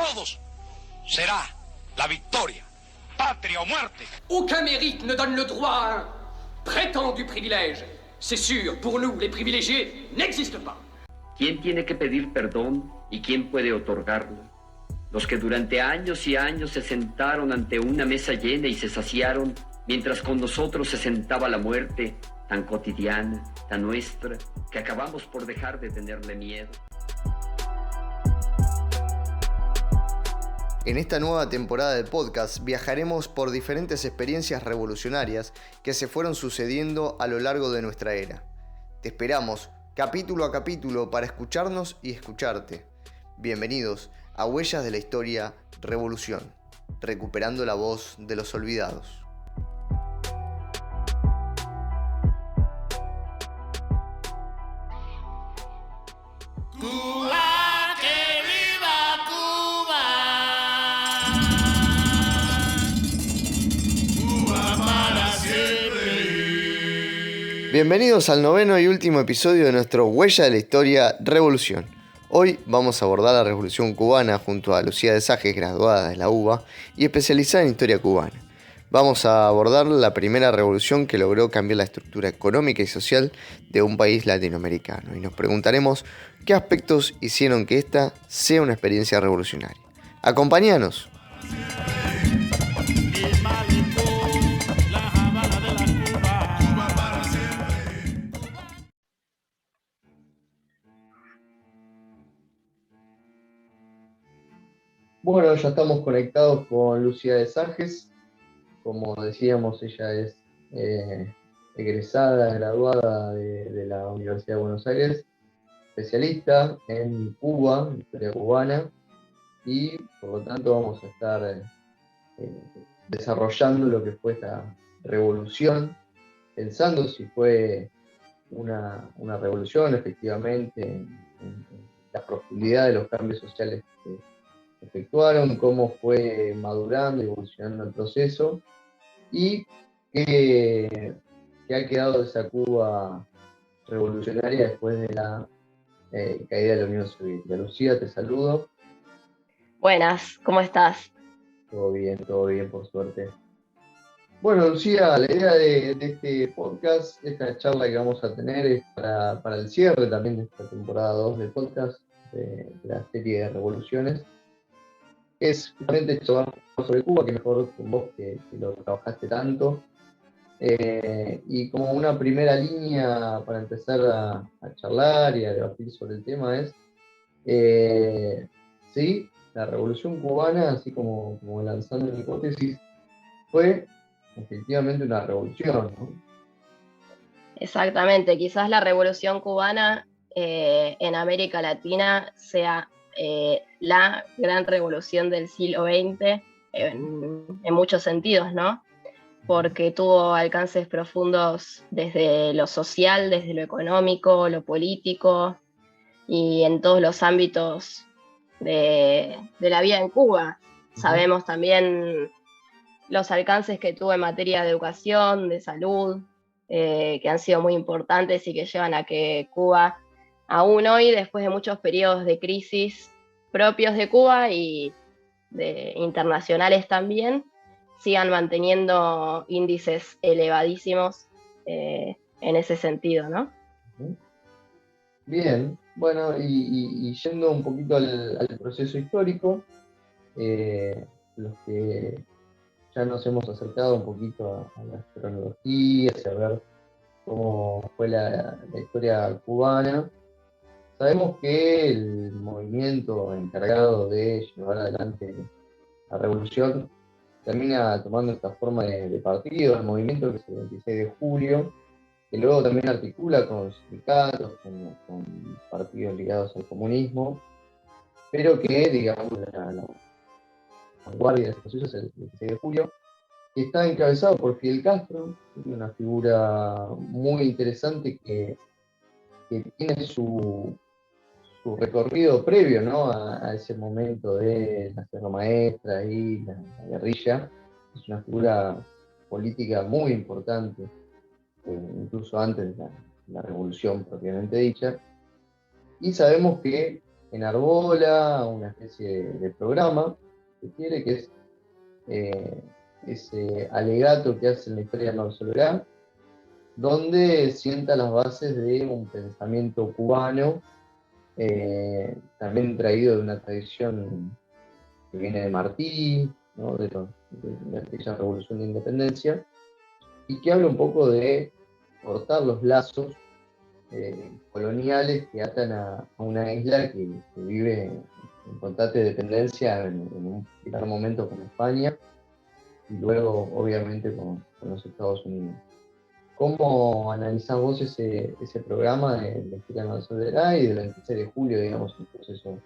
todos será la victoria, patria o muerte. Aucun mérite ne donne le droit à un prétendu privilège. C'est sûr, pour nous, les privilégiés n'existent pas. ¿Quién tiene que pedir perdón y quién puede otorgarlo? Los que durante años y años se sentaron ante una mesa llena y se saciaron, mientras con nosotros se sentaba la muerte, tan cotidiana, tan nuestra, que acabamos por dejar de tenerle miedo. En esta nueva temporada del podcast viajaremos por diferentes experiencias revolucionarias que se fueron sucediendo a lo largo de nuestra era. Te esperamos capítulo a capítulo para escucharnos y escucharte. Bienvenidos a Huellas de la Historia Revolución, recuperando la voz de los olvidados. Bienvenidos al noveno y último episodio de nuestro Huella de la Historia Revolución. Hoy vamos a abordar la Revolución Cubana junto a Lucía de Sajes, graduada de la UBA y especializada en historia cubana. Vamos a abordar la primera revolución que logró cambiar la estructura económica y social de un país latinoamericano y nos preguntaremos qué aspectos hicieron que esta sea una experiencia revolucionaria. ¡Acompáñanos! Bueno, ya estamos conectados con Lucía de Sajes. Como decíamos, ella es egresada, graduada de la Universidad de Buenos Aires, especialista en Cuba, en historia cubana, y por lo tanto vamos a estar desarrollando lo que fue esta revolución, pensando si fue una revolución efectivamente en la profundidad de los cambios sociales que efectuaron, cómo fue madurando y evolucionando el proceso y qué ha quedado de esa Cuba revolucionaria después de la caída de la Unión Soviética. Lucía, te saludo. Buenas, ¿cómo estás? Todo bien, por suerte. Bueno, Lucía, la idea de este podcast, esta charla que vamos a tener es para el cierre también de esta temporada 2 del podcast, de la serie de revoluciones. Es justamente charlar sobre Cuba, que mejor con vos que lo trabajaste tanto. Y como una primera línea para empezar a charlar y a debatir sobre el tema es, sí, la Revolución Cubana, así como lanzando una hipótesis, fue efectivamente una revolución, ¿no? Exactamente, quizás la Revolución Cubana en América Latina sea la gran revolución del siglo XX en muchos sentidos, ¿no? Porque tuvo alcances profundos desde lo social, desde lo económico, lo político y en todos los ámbitos de la vida en Cuba. Sabemos también los alcances que tuvo en materia de educación, de salud, que han sido muy importantes y que llevan a que Cuba, aún hoy, después de muchos periodos de crisis propios de Cuba y internacionales también, sigan manteniendo índices elevadísimos en ese sentido, ¿no? Bien, bueno, y yendo un poquito al proceso histórico, los que ya nos hemos acercado un poquito a las cronologías y a ver cómo fue la historia cubana. Sabemos que el movimiento encargado de llevar adelante la revolución termina tomando esta forma de partido, el movimiento que es el 26 de julio, que luego también articula con sindicatos, con partidos ligados al comunismo, pero que, digamos, la vanguardia de este proceso es el 26 de julio, que está encabezado por Fidel Castro, una figura muy interesante que tiene su recorrido previo, ¿no? a ese momento de la Sierra Maestra y la guerrilla. Es una figura política muy importante, incluso antes de la revolución propiamente dicha. Y sabemos que enarbola una especie de programa que quiere, que es ese alegato que hace en la historia de Manuel Solerá, donde sienta las bases de un pensamiento cubano, también traído de una tradición que viene de Martí, ¿no? De aquella revolución de independencia, y que habla un poco de cortar los lazos coloniales que atan a una isla que vive en constante dependencia en un primer momento con España y luego obviamente con los Estados Unidos. ¿Cómo analizás vos ese programa de la historia de Soledad y del 26 de julio, digamos, el proceso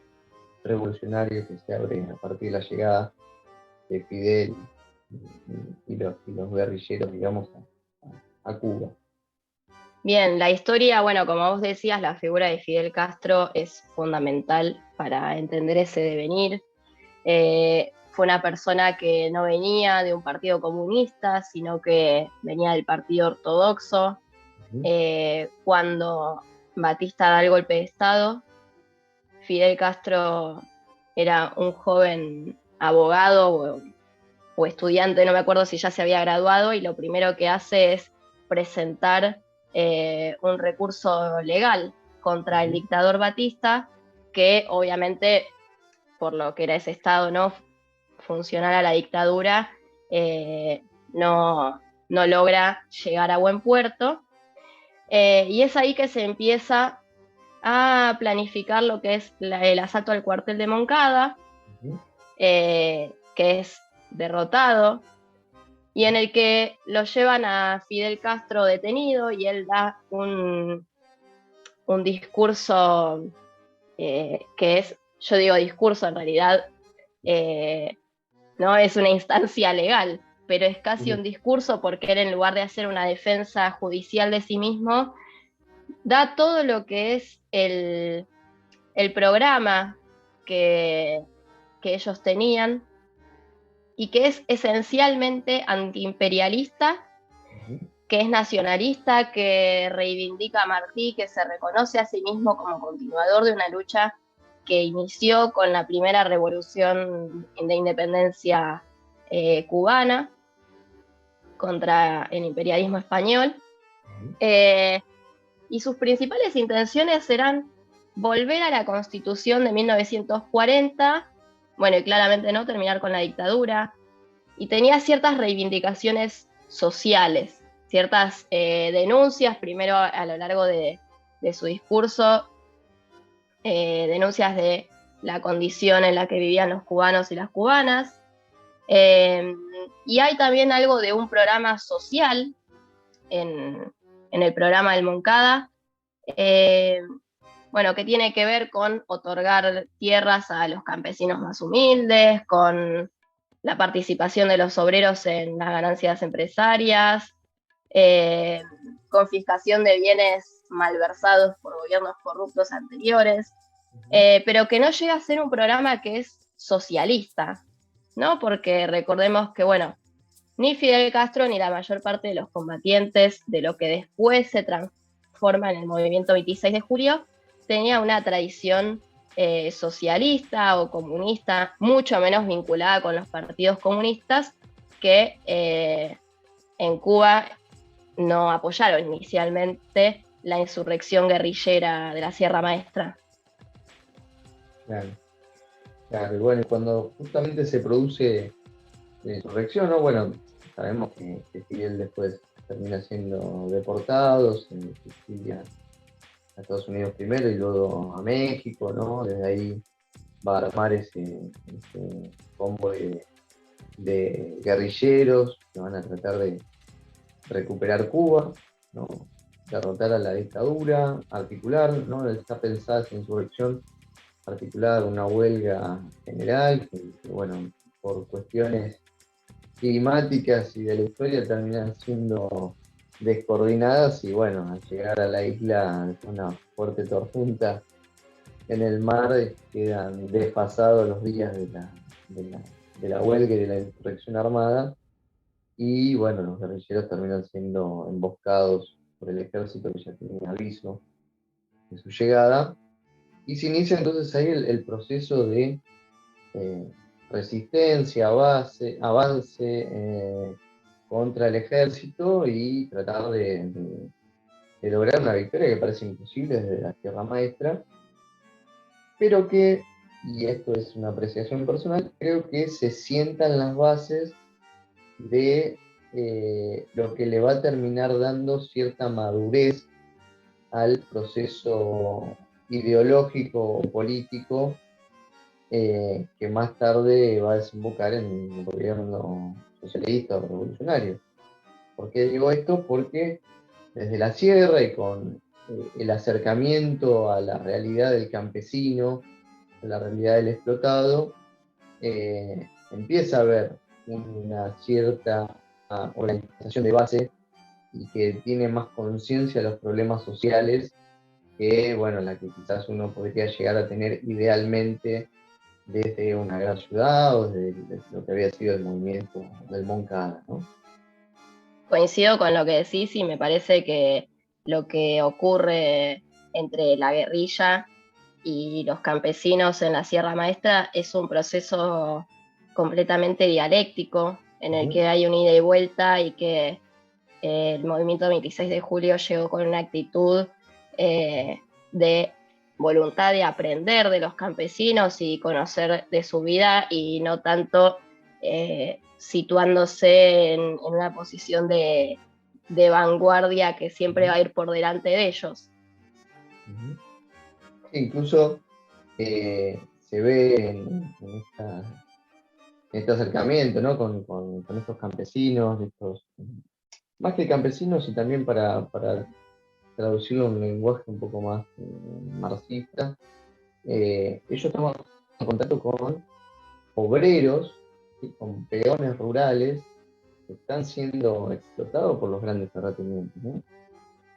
revolucionario que se abre a partir de la llegada de Fidel y los guerrilleros, digamos, a Cuba? Bien, la historia, bueno, como vos decías, la figura de Fidel Castro es fundamental para entender ese devenir. Fue una persona que no venía de un partido comunista, sino que venía del partido ortodoxo. Cuando Batista da el golpe de Estado, Fidel Castro era un joven abogado o estudiante, no me acuerdo si ya se había graduado, y lo primero que hace es presentar un recurso legal contra el dictador Batista, que obviamente, por lo que era ese estado, ¿no?, funcional a la dictadura, no logra llegar a buen puerto. Y es ahí que se empieza a planificar lo que es el asalto al cuartel de Moncada, que es derrotado, y en el que lo llevan a Fidel Castro detenido y él da un discurso que es, yo digo discurso, en realidad no es una instancia legal, pero es casi un discurso, porque él, en lugar de hacer una defensa judicial de sí mismo, da todo lo que es el programa que ellos tenían, y que es esencialmente antiimperialista, que es nacionalista, que reivindica a Martí, que se reconoce a sí mismo como continuador de una lucha que inició con la primera revolución de independencia cubana contra el imperialismo español. Y sus principales intenciones eran volver a la Constitución de 1940, bueno, y claramente no terminar con la dictadura, y tenía ciertas reivindicaciones sociales, ciertas denuncias, primero a lo largo de su discurso, denuncias de la condición en la que vivían los cubanos y las cubanas, y hay también algo de un programa social en el programa del Moncada, bueno, que tiene que ver con otorgar tierras a los campesinos más humildes, con la participación de los obreros en las ganancias empresarias, confiscación de bienes malversados por gobiernos corruptos anteriores, pero que no llega a ser un programa que es socialista, ¿no? Porque recordemos que, bueno, ni Fidel Castro ni la mayor parte de los combatientes de lo que después se transforma en el movimiento 26 de julio tenía una tradición socialista o comunista, mucho menos vinculada con los partidos comunistas, que en Cuba no apoyaron inicialmente la insurrección guerrillera de la Sierra Maestra. Claro, claro. Y bueno, cuando justamente se produce la insurrección, ¿no? Bueno, sabemos que Fidel después termina siendo deportado, se exilia a Estados Unidos primero y luego a México, ¿no? Desde ahí va a armar ese convoy de guerrilleros que van a tratar de recuperar Cuba, ¿no? Derrotar a la dictadura, articular, ¿no? Está pensada esa insurrección articulada con una huelga general, que bueno, por cuestiones climáticas y de la historia terminan siendo descoordinadas y bueno, al llegar a la isla una fuerte tormenta en el mar quedan desfasados los días de la huelga y de la insurrección armada y bueno, los guerrilleros terminan siendo emboscados por el ejército que ya tenía aviso de su llegada Y se inicia entonces ahí el proceso de resistencia, avance contra el ejército y tratar de lograr una victoria que parece imposible desde la Tierra Maestra, pero que, y esto es una apreciación personal, creo que se sientan las bases de lo que le va a terminar dando cierta madurez al proceso ideológico o político que más tarde va a desembocar en un gobierno socialista o revolucionario. ¿Por qué digo esto? Porque desde la sierra y con el acercamiento a la realidad del campesino, a la realidad del explotado, empieza a haber una cierta organización de base y que tiene más conciencia de los problemas sociales que, bueno, la que quizás uno podría llegar a tener idealmente desde una gran ciudad o desde lo que había sido el movimiento del Moncada, ¿no? Coincido con lo que decís y me parece que lo que ocurre entre la guerrilla y los campesinos en la Sierra Maestra es un proceso completamente dialéctico en el que hay un ida y vuelta y que el movimiento 26 de julio llegó con una actitud de voluntad de aprender de los campesinos y conocer de su vida y no tanto situándose en una posición de vanguardia que siempre va a ir por delante de ellos. Incluso se ve en este acercamiento, ¿no? con estos campesinos, más que campesinos y también para traducirlo en un lenguaje un poco más marxista, ellos toman contacto con obreros, ¿sí? Con peones rurales que están siendo explotados por los grandes terratenientes, ¿no?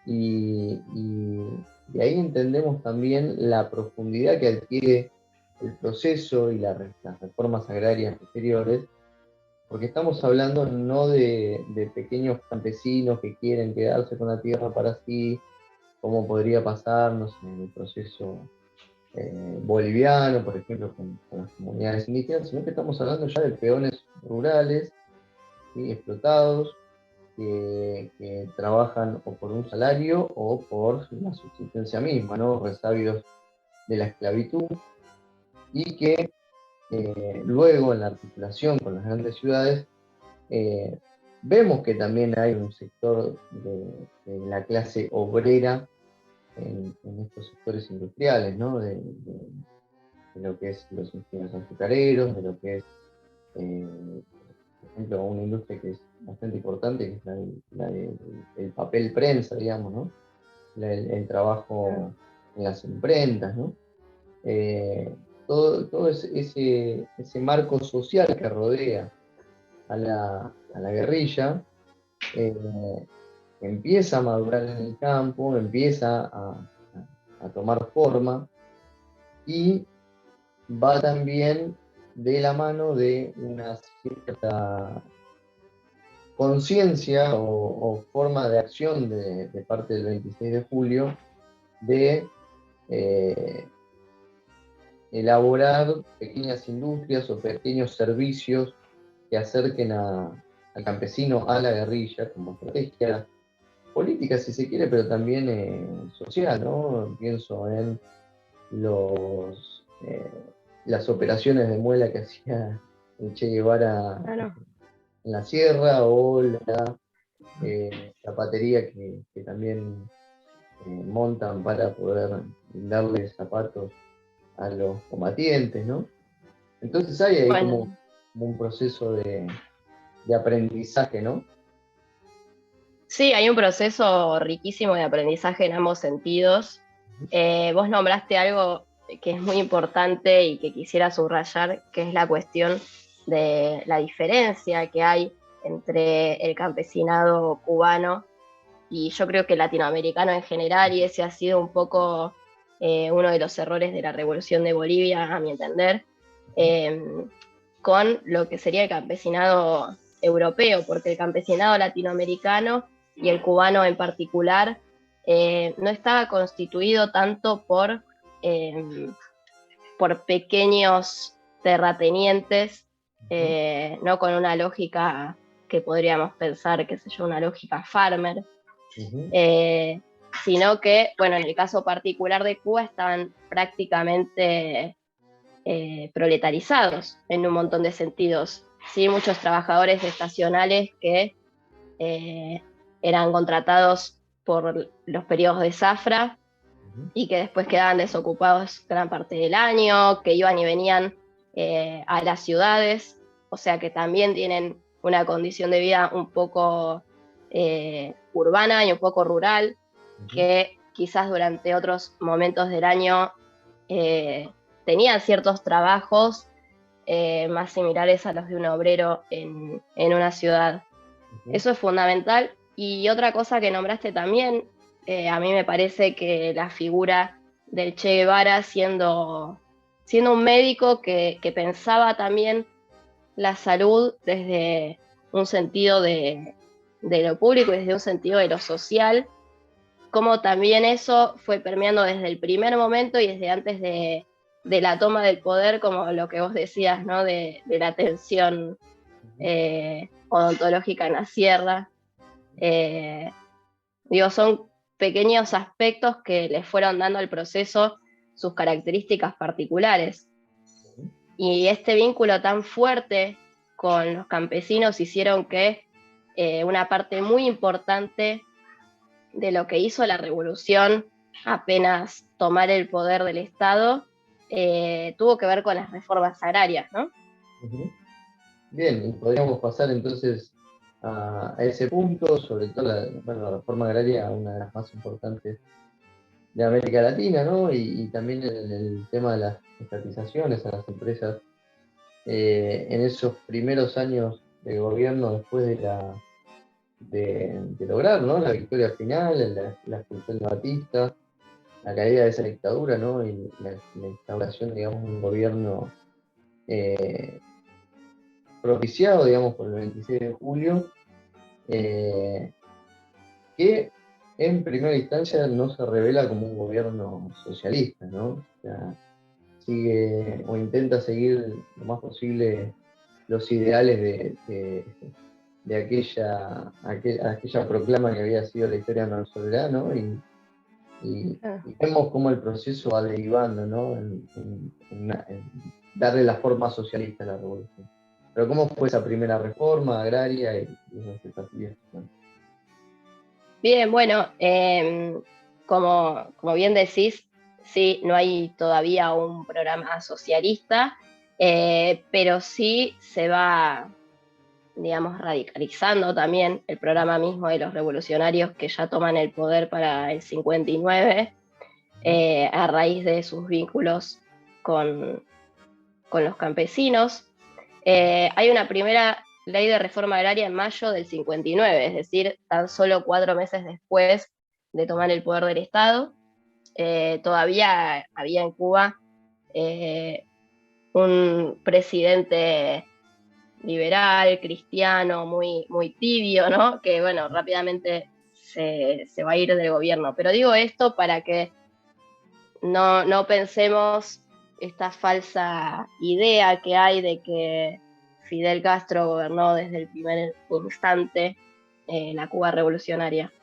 Y ahí entendemos también la profundidad que adquiere el proceso y las reformas agrarias posteriores, porque estamos hablando no de pequeños campesinos que quieren quedarse con la tierra para sí, como podría pasar, no sé, en el proceso boliviano, por ejemplo, con las comunidades indígenas, sino que estamos hablando ya de peones rurales, ¿sí? Explotados, que trabajan o por un salario o por la subsistencia misma, ¿no? Resabios de la esclavitud, y que luego en la articulación con las grandes ciudades vemos que también hay un sector de la clase obrera en estos sectores industriales, ¿no? De lo que es los ingenieros azucareros, de lo que es, por ejemplo, una industria que es bastante importante, que es la del papel prensa, digamos, ¿no? El trabajo en las imprentas, ¿no? Todo ese marco social que rodea a la guerrilla empieza a madurar en el campo, empieza a tomar forma y va también de la mano de una cierta conciencia o forma de acción de parte del 26 de julio de elaborar pequeñas industrias o pequeños servicios que acerquen al campesino a la guerrilla como estrategia política, si se quiere, pero también social, ¿no? Pienso en las operaciones de muela que hacía el Che Guevara en la sierra, o la zapatería que también montan para poder darle zapatos a los combatientes, ¿no? Entonces hay ahí como un proceso de aprendizaje, ¿no? Sí, hay un proceso riquísimo de aprendizaje en ambos sentidos. Vos nombraste algo que es muy importante y que quisiera subrayar, que es la cuestión de la diferencia que hay entre el campesinado cubano y yo creo que latinoamericano en general, y ese ha sido un poco uno de los errores de la Revolución de Bolivia, a mi entender, con lo que sería el campesinado europeo, porque el campesinado latinoamericano y el cubano en particular no estaba constituido tanto por por pequeños terratenientes, no con una lógica que podríamos pensar, qué sé yo, una lógica farmer, sino que, bueno, en el caso particular de Cuba estaban prácticamente proletarizados en un montón de sentidos. Sí, muchos trabajadores estacionales que eran contratados por los periodos de zafra y que después quedaban desocupados gran parte del año, que iban y venían a las ciudades, o sea que también tienen una condición de vida un poco urbana y un poco rural, que quizás durante otros momentos del año tenían ciertos trabajos más similares a los de un obrero en una ciudad. Eso es fundamental. Y otra cosa que nombraste también, a mí me parece que la figura del Che Guevara, siendo un médico que pensaba también la salud desde un sentido de lo público y desde un sentido de lo social, como también eso fue permeando desde el primer momento y desde antes de la toma del poder, como lo que vos decías, ¿no? de la tensión odontológica en la sierra. Son pequeños aspectos que le fueron dando al proceso sus características particulares. Y este vínculo tan fuerte con los campesinos hicieron que una parte muy importante de lo que hizo la revolución apenas tomar el poder del Estado tuvo que ver con las reformas agrarias, ¿no? Bien, y podríamos pasar entonces a ese punto, sobre todo la reforma agraria, una de las más importantes de América Latina, ¿no? Y también el tema de las estatizaciones a las empresas en esos primeros años de gobierno después de lograr, ¿no? La victoria final, la expulsión de Batista, la caída de esa dictadura, ¿no? Y la instauración, digamos, de un gobierno propiciado, digamos, por el 26 de julio, que en primera instancia no se revela como un gobierno socialista, ¿no? O sea, sigue o intenta seguir lo más posible los ideales de aquella proclama que había sido la historia no soberana, ¿no? Y vemos cómo el proceso va derivando, ¿no? En darle la forma socialista a la revolución. Pero ¿cómo fue esa primera reforma agraria y esos desafíos? Bien, bueno, como bien decís, sí, no hay todavía un programa socialista, pero sí se va, digamos, radicalizando también el programa mismo de los revolucionarios que ya toman el poder para el 59, a raíz de sus vínculos con los campesinos. Hay una primera ley de reforma agraria en mayo del 59, es decir, tan solo 4 meses después de tomar el poder del Estado. Todavía había en Cuba un presidente liberal, cristiano, muy, muy tibio, ¿no? Que, bueno, rápidamente se va a ir del gobierno. Pero digo esto para que no pensemos esta falsa idea que hay de que Fidel Castro gobernó desde el primer instante la Cuba revolucionaria.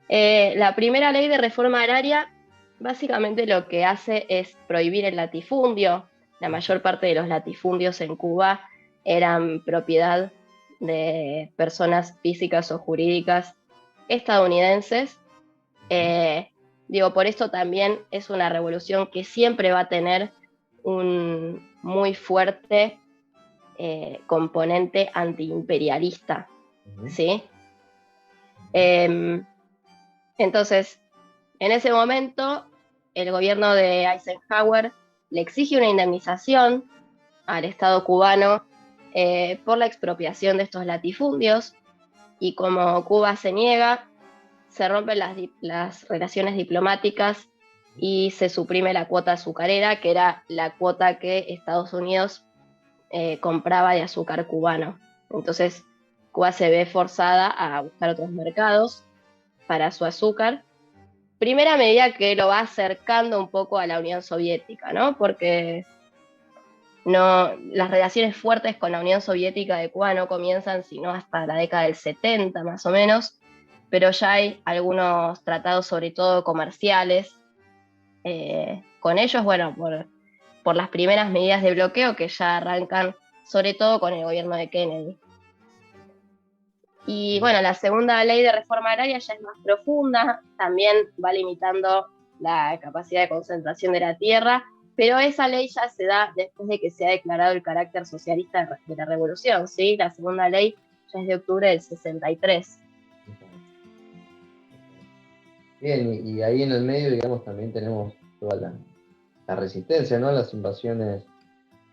La primera ley de reforma agraria básicamente lo que hace es prohibir el latifundio. La mayor parte de los latifundios en Cuba eran propiedad de personas físicas o jurídicas estadounidenses. Por esto también es una revolución que siempre va a tener un muy fuerte componente antiimperialista, ¿sí? Entonces, en ese momento, el gobierno de Eisenhower le exige una indemnización al Estado cubano por la expropiación de estos latifundios, y como Cuba se niega, se rompen las relaciones diplomáticas y se suprime la cuota azucarera, que era la cuota que Estados Unidos compraba de azúcar cubano. Entonces, Cuba se ve forzada a buscar otros mercados para su azúcar. primera medida que lo va acercando un poco a la Unión Soviética, ¿no? Porque las relaciones fuertes con la Unión Soviética de Cuba no comienzan sino hasta la década del 70 más o menos, pero ya hay algunos tratados, sobre todo comerciales, con ellos, bueno, por las primeras medidas de bloqueo que ya arrancan, sobre todo con el gobierno de Kennedy. Y bueno, la segunda ley de reforma agraria ya es más profunda, también va limitando la capacidad de concentración de la tierra, pero esa ley ya se da después de que se ha declarado el carácter socialista de la revolución, ¿sí? La segunda ley ya es de octubre del 63. Bien, y ahí en el medio, digamos, también tenemos toda la resistencia, ¿no? Las invasiones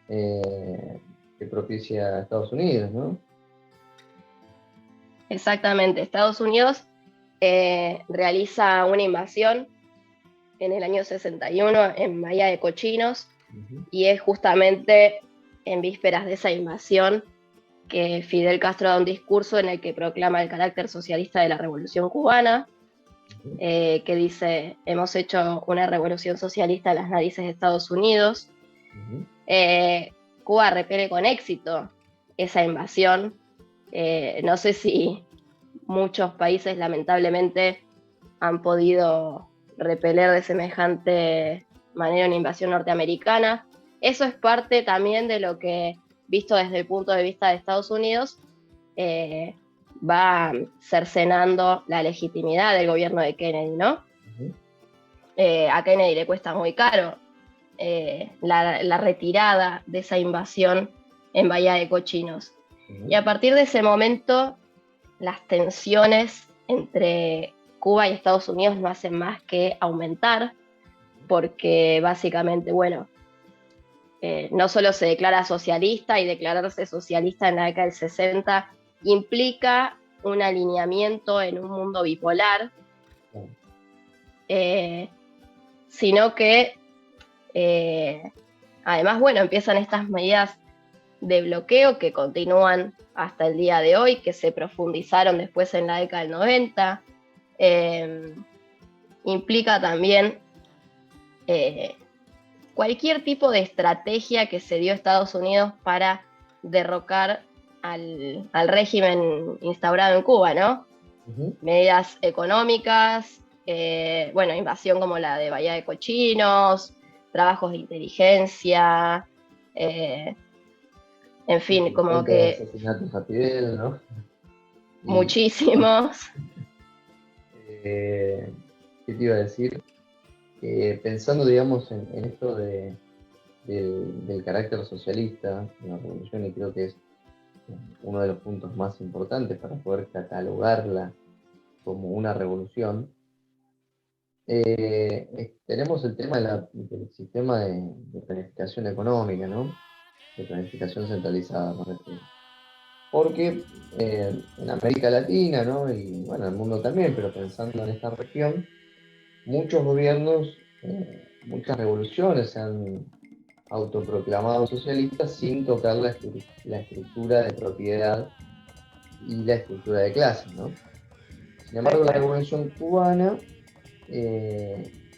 que propicia Estados Unidos, ¿no? Exactamente, Estados Unidos realiza una invasión en el año 61 en Bahía de Cochinos, y es justamente en vísperas de esa invasión que Fidel Castro da un discurso en el que proclama el carácter socialista de la Revolución Cubana, que dice: hemos hecho una revolución socialista a las narices de Estados Unidos. Cuba repele con éxito esa invasión. No sé si muchos países lamentablemente han podido repeler de semejante manera una invasión norteamericana. Eso es parte también de lo que, visto desde el punto de vista de Estados Unidos, va cercenando la legitimidad del gobierno de Kennedy, ¿no? A Kennedy le cuesta muy caro la retirada de esa invasión en Bahía de Cochinos. Y a partir de ese momento, las tensiones entre Cuba y Estados Unidos no hacen más que aumentar, porque básicamente, bueno, no solo se declara socialista, y declararse socialista en la década del 60 implica un alineamiento en un mundo bipolar, sino que además, bueno, empiezan estas medidas de bloqueo que continúan hasta el día de hoy, que se profundizaron después en la década del 90. Implica también cualquier tipo de estrategia que se dio a Estados Unidos para derrocar al régimen instaurado en Cuba, ¿no? Medidas económicas, bueno, invasión como la de Bahía de Cochinos, trabajos de inteligencia, en fin, como que asesinatos a Fidel, ¿no? muchísimos. ¿Qué te iba a decir? Pensando, digamos, en esto del carácter socialista de la revolución, y creo que es uno de los puntos más importantes para poder catalogarla como una revolución, tenemos el tema del sistema de planificación económica, ¿no? De planificación centralizada, me refiero. Porque en América Latina, ¿no? Y bueno, el mundo también, pero pensando en esta región, muchos gobiernos, muchas revoluciones se han autoproclamado socialistas sin tocar la estructura de propiedad y la estructura de clases, ¿no? Sin embargo, la revolución cubana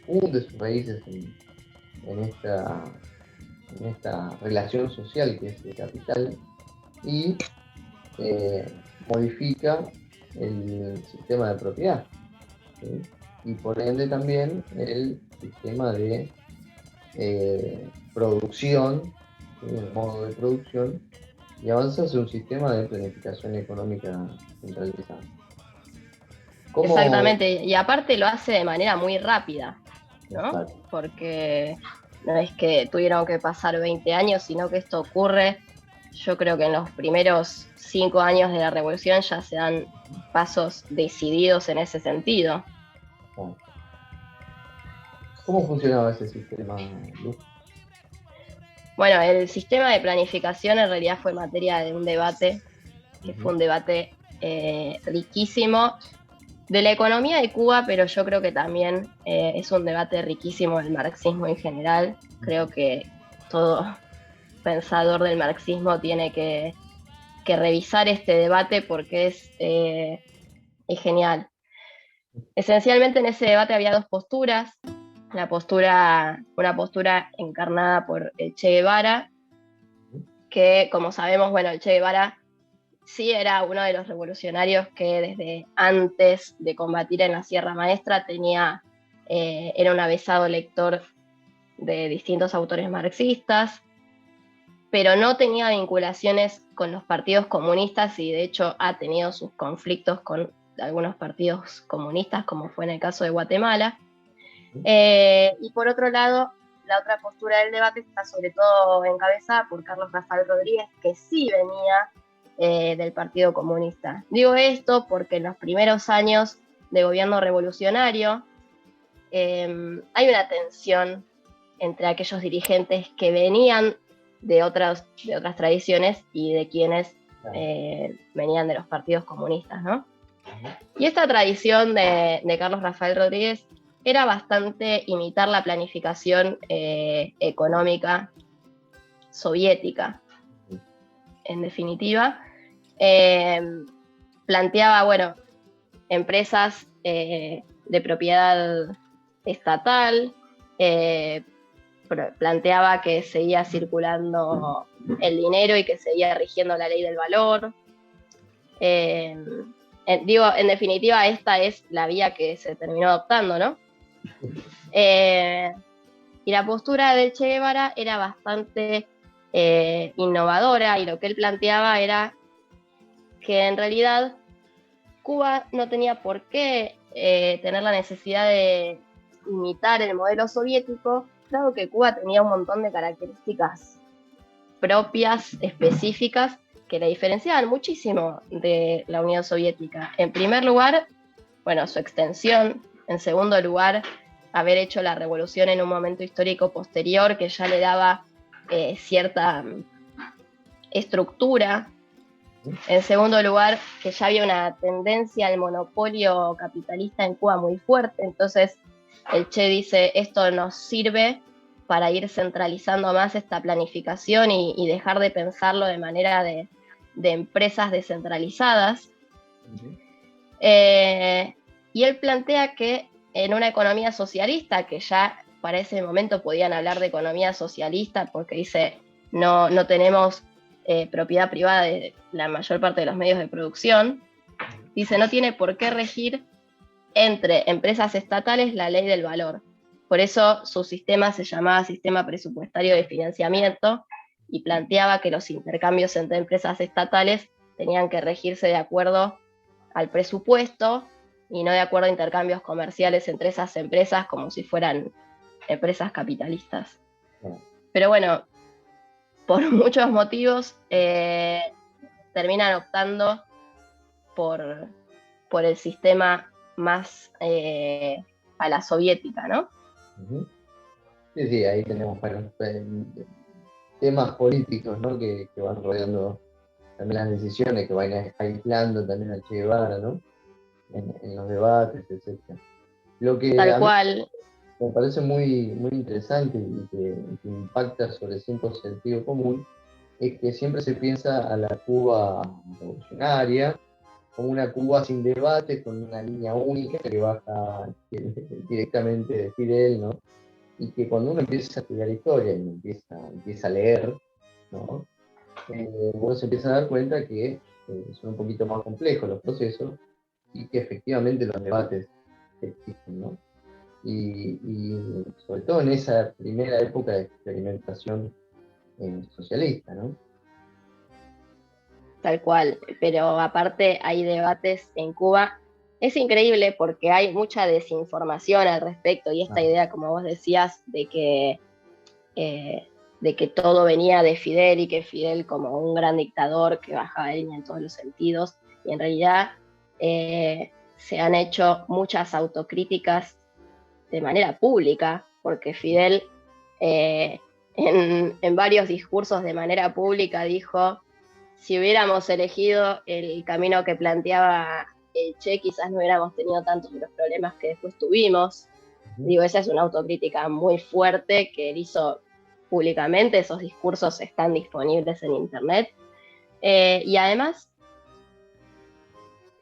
hunde sus raíces en esta relación social que es el capital, y modifica el sistema de propiedad, ¿sí? Y por ende también el sistema de producción, ¿sí? El modo de producción, y avanza hacia un sistema de planificación económica centralizada. Exactamente, y aparte lo hace de manera muy rápida, ¿no? Exacto. Porque no es que tuvieron que pasar 20 años, sino que esto ocurre, yo creo que en los primeros 5 años de la revolución ya se dan pasos decididos en ese sentido. ¿Cómo funcionaba ese sistema, Luz? Bueno, el sistema de planificación en realidad fue materia de un debate, que fue un debate riquísimo de la economía de Cuba, pero yo creo que también es un debate riquísimo del marxismo en general. Creo que todo pensador del marxismo tiene que revisar este debate porque es genial. Esencialmente en ese debate había dos posturas, una postura encarnada por el Che Guevara, que como sabemos, bueno, el Che Guevara sí era uno de los revolucionarios que desde antes de combatir en la Sierra Maestra era un avezado lector de distintos autores marxistas, pero no tenía vinculaciones con los partidos comunistas y de hecho ha tenido sus conflictos con algunos partidos comunistas, como fue en el caso de Guatemala. Y por otro lado, la otra postura del debate está sobre todo encabezada por Carlos Rafael Rodríguez, que sí venía del Partido Comunista. Digo esto porque en los primeros años de gobierno revolucionario hay una tensión entre aquellos dirigentes que venían de otras tradiciones y de quienes venían de los partidos comunistas, ¿no? Y esta tradición de Carlos Rafael Rodríguez era bastante imitar la planificación económica soviética. En definitiva, planteaba, bueno, empresas de propiedad estatal, planteaba que seguía circulando el dinero y que seguía rigiendo la ley del valor. En definitiva, esta es la vía que se terminó adoptando, ¿no? Y la postura de Che Guevara era bastante innovadora, y lo que él planteaba era que en realidad Cuba no tenía por qué tener la necesidad de imitar el modelo soviético, dado que Cuba tenía un montón de características propias, específicas, que la diferenciaban muchísimo de la Unión Soviética. En primer lugar, bueno, su extensión. En segundo lugar, haber hecho la revolución en un momento histórico posterior que ya le daba cierta estructura. En segundo lugar, que ya había una tendencia al monopolio capitalista en Cuba muy fuerte. Entonces, el Che dice, esto nos sirve para ir centralizando más esta planificación y dejar de pensarlo de manera de empresas descentralizadas. Y él plantea que en una economía socialista, que ya para ese momento podían hablar de economía socialista, porque dice, no tenemos propiedad privada de la mayor parte de los medios de producción, dice, no tiene por qué regir entre empresas estatales la ley del valor. Por eso su sistema se llamaba sistema presupuestario de financiamiento y planteaba que los intercambios entre empresas estatales tenían que regirse de acuerdo al presupuesto y no de acuerdo a intercambios comerciales entre esas empresas como si fueran empresas capitalistas. Pero bueno, por muchos motivos terminan optando por el sistema más a la soviética, ¿no? Sí, ahí tenemos temas políticos, ¿no? que van rodeando también las decisiones, que van aislando también a Che Guevara, ¿no? En los debates, etc. Lo que tal cual me parece muy, muy interesante y que impacta sobre cierto sentido común es que siempre se piensa a la Cuba revolucionaria como una Cuba sin debate, con una línea única que baja directamente de Fidel, ¿no? Y que cuando uno empieza a estudiar historia y empieza a leer, ¿no? Uno se empieza a dar cuenta que son un poquito más complejos los procesos y que efectivamente los debates existen, ¿no? Y sobre todo en esa primera época de experimentación socialista, ¿no? Tal cual, pero aparte hay debates en Cuba. Es increíble porque hay mucha desinformación al respecto y esta idea, como vos decías, de que todo venía de Fidel y que Fidel como un gran dictador que bajaba de línea en todos los sentidos, y en realidad se han hecho muchas autocríticas de manera pública, porque Fidel en varios discursos de manera pública dijo: si hubiéramos elegido el camino que planteaba el Che, quizás no hubiéramos tenido tantos los problemas que después tuvimos. Digo, esa es una autocrítica muy fuerte que él hizo públicamente, esos discursos están disponibles en internet. Y además,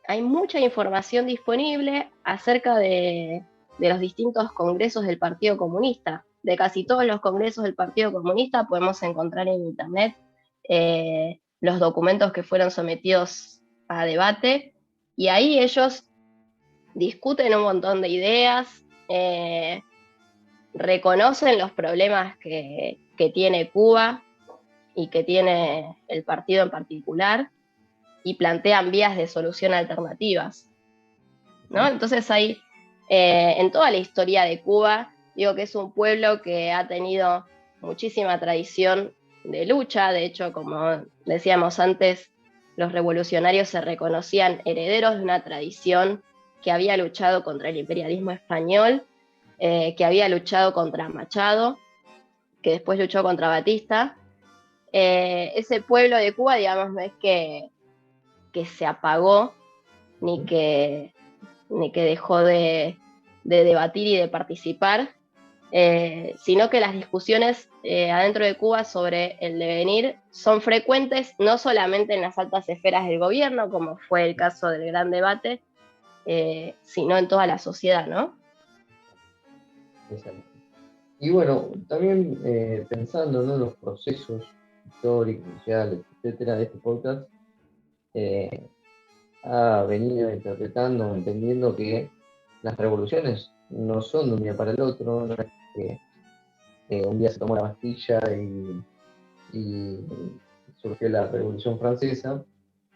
hay mucha información disponible acerca de los distintos congresos del Partido Comunista. De casi todos los congresos del Partido Comunista podemos encontrar en internet los documentos que fueron sometidos a debate, y ahí ellos discuten un montón de ideas, reconocen los problemas que tiene Cuba y que tiene el partido en particular, y plantean vías de solución alternativas, ¿no? Entonces hay, en toda la historia de Cuba, digo que es un pueblo que ha tenido muchísima tradición de lucha. De hecho, como decíamos antes, los revolucionarios se reconocían herederos de una tradición que había luchado contra el imperialismo español, que había luchado contra Machado, que después luchó contra Batista. Ese pueblo de Cuba, digamos, no es que se apagó, ni que dejó de debatir y de participar, sino que las discusiones adentro de Cuba sobre el devenir son frecuentes, no solamente en las altas esferas del gobierno, como fue el caso del Gran Debate, sino en toda la sociedad, ¿no? Exacto. Y bueno, también pensando, ¿no?, en los procesos históricos, sociales, etcétera, de este podcast, ha venido interpretando, entendiendo que las revoluciones no son de un día para el otro, no es que un día se tomó la Bastilla y surgió la Revolución Francesa,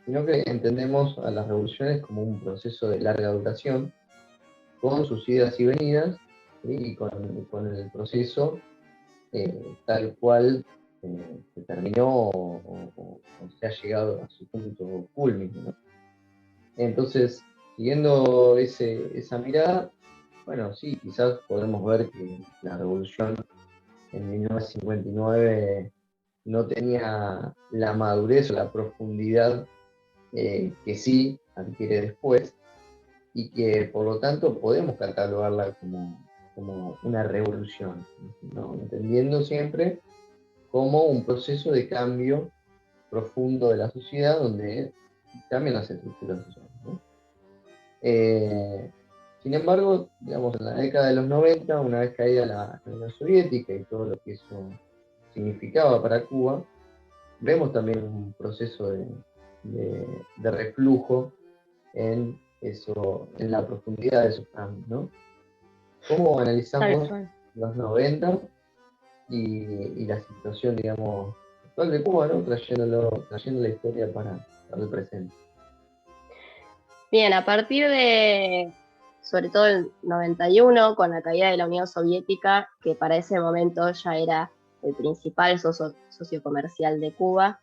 sino que entendemos a las revoluciones como un proceso de larga duración, con sus idas y venidas, ¿sí?, y con el proceso tal cual se terminó o se ha llegado a su punto culmine, ¿no? Entonces, siguiendo esa mirada, bueno, sí, quizás podemos ver que la revolución en 1959 no tenía la madurez o la profundidad que sí adquiere después, y que por lo tanto podemos catalogarla como una revolución, ¿no?, entendiendo siempre como un proceso de cambio profundo de la sociedad, donde cambian las estructuras sociales, ¿no? Sin embargo, digamos, en la década de los 90, una vez caída la Unión Soviética y todo lo que eso significaba para Cuba, vemos también un proceso de reflujo en la profundidad de esos cambios, ¿no? ¿Cómo analizamos los 90 y la situación, digamos, actual de Cuba, ¿no?, trayendo la historia para el presente? Bien, a partir de, sobre todo el 91, con la caída de la Unión Soviética, que para ese momento ya era el principal socio comercial de Cuba,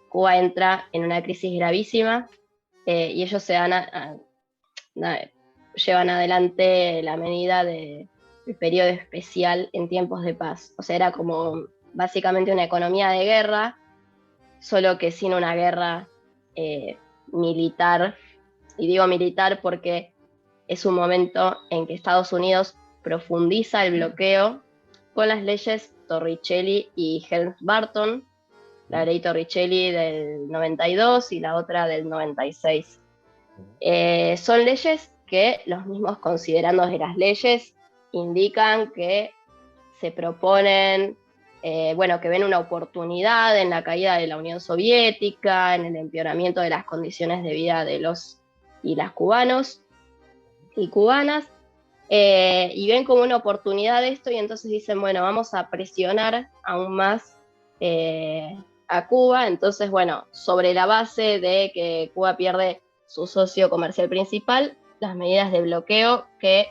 Cuba entra en una crisis gravísima, y ellos llevan adelante la medida del periodo especial en tiempos de paz. O sea, era como básicamente una economía de guerra, solo que sin una guerra militar. Y digo militar porque es un momento en que Estados Unidos profundiza el bloqueo con las leyes Torricelli y Helms-Burton, la ley Torricelli del 92 y la otra del 96. Son leyes que los mismos considerandos de las leyes indican que se proponen, que ven una oportunidad en la caída de la Unión Soviética, en el empeoramiento de las condiciones de vida de los y las cubanos y cubanas, y ven como una oportunidad esto, y entonces dicen, bueno, vamos a presionar aún más a Cuba. Entonces, bueno, sobre la base de que Cuba pierde su socio comercial principal, las medidas de bloqueo que,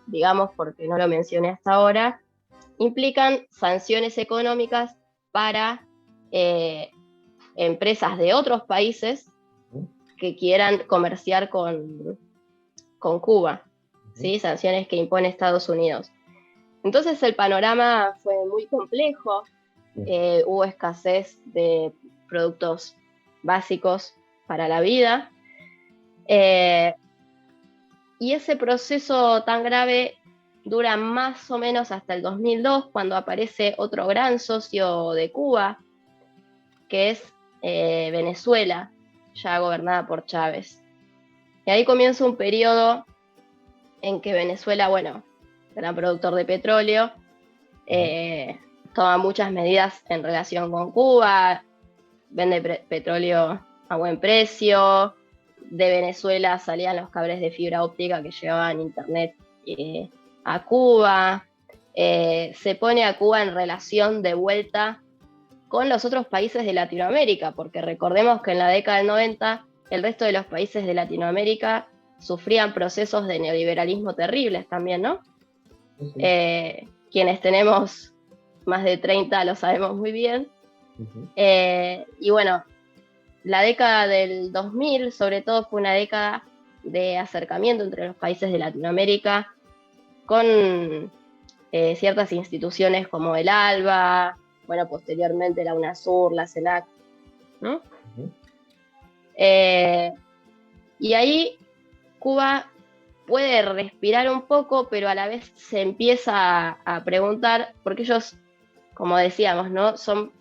digamos, porque no lo mencioné hasta ahora, implican sanciones económicas para empresas de otros países que quieran comerciar con Cuba, ¿sí? Sanciones que impone Estados Unidos. Entonces el panorama fue muy complejo, hubo escasez de productos básicos para la vida, y ese proceso tan grave dura más o menos hasta el 2002, cuando aparece otro gran socio de Cuba, que es Venezuela. ya gobernada por Chávez. Y ahí comienza un periodo en que Venezuela, bueno, gran productor de petróleo, toma muchas medidas en relación con Cuba, vende petróleo a buen precio, de Venezuela salían los cables de fibra óptica que llevaban internet a Cuba, se pone a Cuba en relación de vuelta con los otros países de Latinoamérica, porque recordemos que en la década del 90 el resto de los países de Latinoamérica sufrían procesos de neoliberalismo terribles también, ¿no? Sí. Quienes tenemos más de 30 lo sabemos muy bien. Uh-huh. Y bueno, la década del 2000 sobre todo fue una década de acercamiento entre los países de Latinoamérica con ciertas instituciones como el ALBA, bueno, posteriormente la UNASUR, la CELAC, ¿no? Uh-huh. Y ahí Cuba puede respirar un poco, pero a la vez se empieza a preguntar, porque ellos, como decíamos, ¿no? Son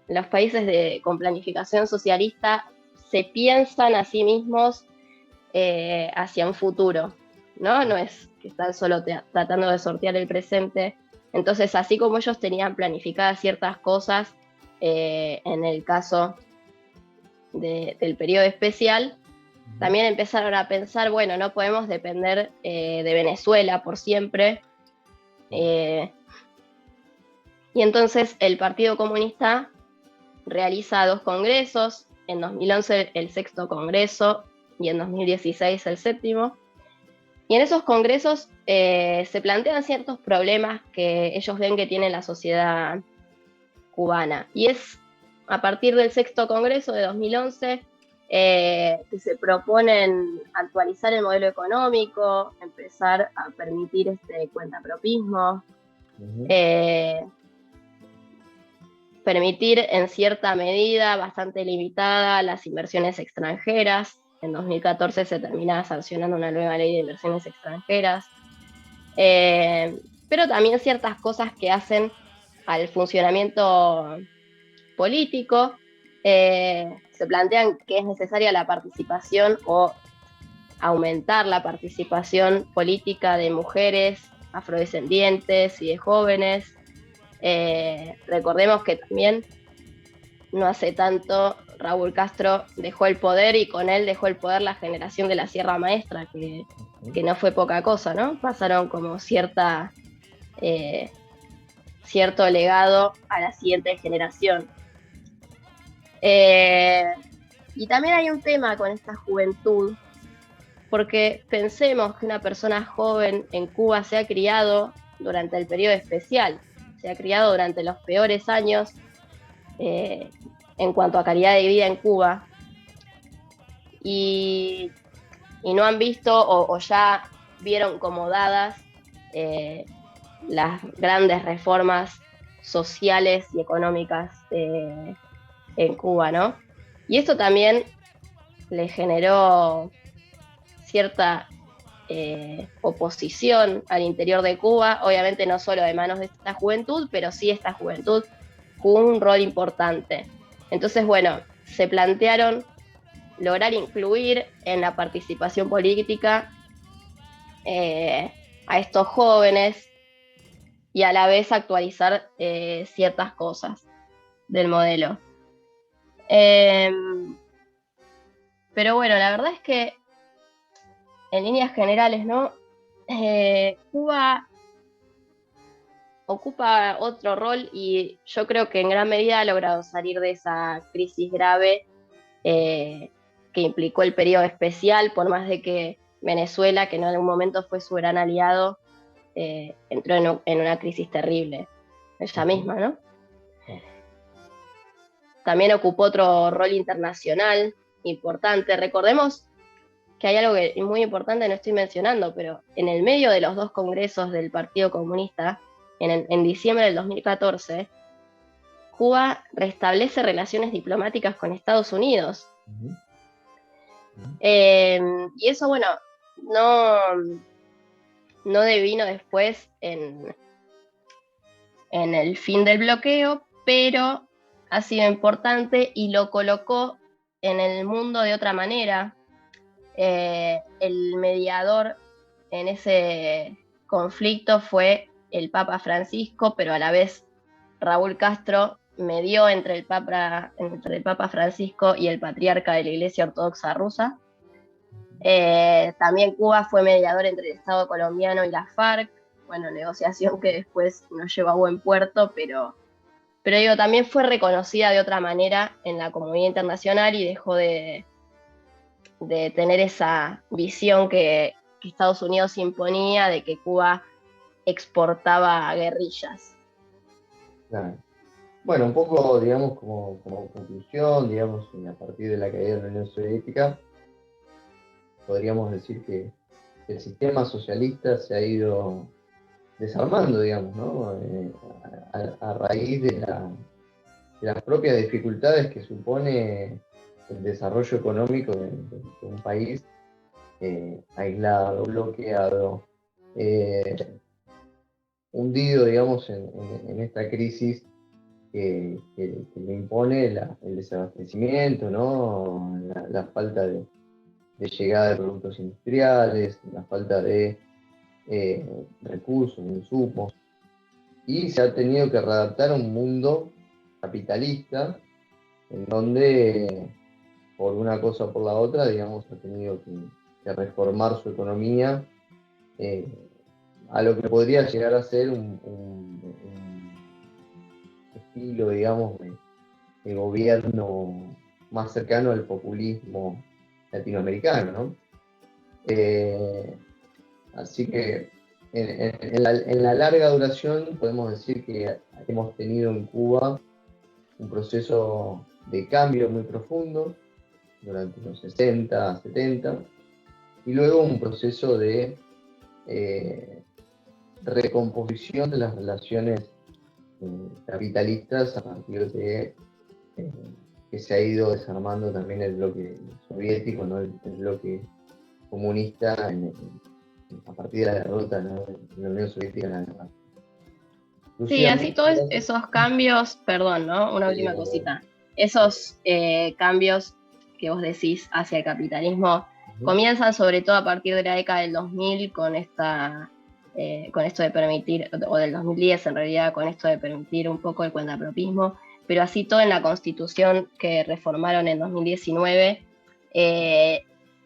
los países con planificación socialista, se piensan a sí mismos hacia un futuro, ¿no? No es que están solo tratando de sortear el presente. Entonces, así como ellos tenían planificadas ciertas cosas, en el caso del periodo especial, también empezaron a pensar, bueno, no podemos depender de Venezuela por siempre. Y entonces el Partido Comunista realiza 2 congresos, en 2011 el 6º congreso y en 2016 el 7º. Y en esos congresos se plantean ciertos problemas que ellos ven que tiene la sociedad cubana. Y es a partir del 6º congreso de 2011 que se proponen actualizar el modelo económico, empezar a permitir cuentapropismo, uh-huh. Permitir en cierta medida, bastante limitada, las inversiones extranjeras. En 2014 se termina sancionando una nueva ley de inversiones extranjeras. Pero también ciertas cosas que hacen al funcionamiento político. Se plantean que es necesaria la participación o aumentar la participación política de mujeres, afrodescendientes y de jóvenes. Recordemos que también no hace tanto Raúl Castro dejó el poder y con él dejó el poder la generación de la Sierra Maestra, que no fue poca cosa, ¿no? Pasaron como cierto legado a la siguiente generación. Y también hay un tema con esta juventud, porque pensemos que una persona joven en Cuba se ha criado durante el periodo especial, se ha criado durante los peores años en cuanto a calidad de vida en Cuba, y no han visto o ya vieron como dadas las grandes reformas sociales y económicas en Cuba, ¿no? Y esto también le generó cierta oposición al interior de Cuba, obviamente no solo de manos de esta juventud, pero sí esta juventud jugó un rol importante. Entonces, bueno, se plantearon lograr incluir en la participación política a estos jóvenes y a la vez actualizar ciertas cosas del modelo. Pero bueno, la verdad es que en líneas generales, ¿no? Cuba ocupa otro rol y yo creo que en gran medida ha logrado salir de esa crisis grave que implicó el periodo especial, por más de que Venezuela, que en algún momento fue su gran aliado, entró en una crisis terrible, ella misma, ¿no? También ocupó otro rol internacional importante. Recordemos que hay algo que es muy importante, no estoy mencionando, pero en el medio de los 2 congresos del Partido Comunista, en diciembre del 2014, Cuba restablece relaciones diplomáticas con Estados Unidos. Uh-huh. Y eso, bueno, no devino después en el fin del bloqueo, pero ha sido importante y lo colocó en el mundo de otra manera. El mediador en ese conflicto fue el Papa Francisco, pero a la vez Raúl Castro medió entre el Papa Francisco y el patriarca de la Iglesia Ortodoxa Rusa. También Cuba fue mediador entre el Estado colombiano y la FARC, bueno, negociación que después no llegó a buen puerto, pero digo, también fue reconocida de otra manera en la comunidad internacional y dejó de tener esa visión que Estados Unidos imponía de que Cuba exportaba guerrillas. Claro. Bueno, un poco, digamos, como conclusión, digamos, a partir de la caída de la Unión Soviética, podríamos decir que el sistema socialista se ha ido desarmando, digamos, ¿no? A raíz de las propias dificultades que supone el desarrollo económico de un país aislado, bloqueado, hundido, digamos, en esta crisis que le impone el desabastecimiento, ¿no? La falta de llegada de productos industriales, la falta de recursos, insumos, y se ha tenido que readaptar a un mundo capitalista en donde, por una cosa o por la otra, digamos, ha tenido que reformar su economía a lo que podría llegar a ser un estilo, digamos, de gobierno más cercano al populismo latinoamericano, ¿no? Así que en la larga duración podemos decir que hemos tenido en Cuba un proceso de cambio muy profundo durante los 60, 70, y luego un proceso de recomposición de las relaciones capitalistas a partir de que se ha ido desarmando también el bloque soviético, ¿no? El bloque comunista a partir de la derrota, ¿no? de la Unión Soviética en la guerra. Sí, así todos esos cambios, perdón, ¿no? Una última cosita. Esos cambios que vos decís hacia el capitalismo comienzan sobre todo a partir de la década del 2000 con esto de permitir, o del 2010 en realidad, con esto de permitir un poco el cuentapropismo, pero así todo en la Constitución que reformaron en 2019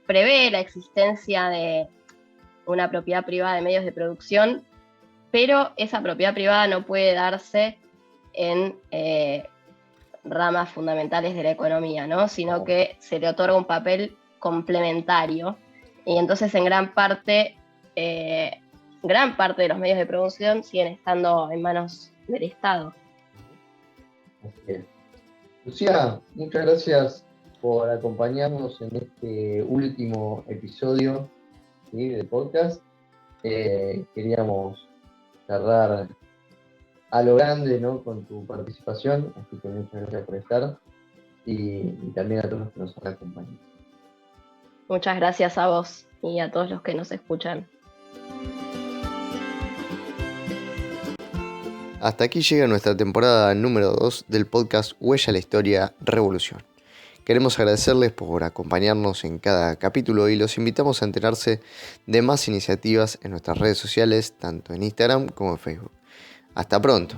prevé la existencia de una propiedad privada de medios de producción, pero esa propiedad privada no puede darse en ramas fundamentales de la economía, ¿no? Sino que se le otorga un papel complementario, y entonces en gran parte de los medios de producción siguen estando en manos del Estado. Así es. Lucía, muchas gracias por acompañarnos en este último episodio, ¿sí?, del podcast. Queríamos cerrar a lo grande, ¿no?, con tu participación, así que muchas gracias por estar y también a todos los que nos han acompañado. Muchas gracias a vos y a todos los que nos escuchan. Hasta aquí llega nuestra temporada número 2 del podcast Huella la Historia Revolución. Queremos agradecerles por acompañarnos en cada capítulo y los invitamos a enterarse de más iniciativas en nuestras redes sociales, tanto en Instagram como en Facebook. Hasta pronto.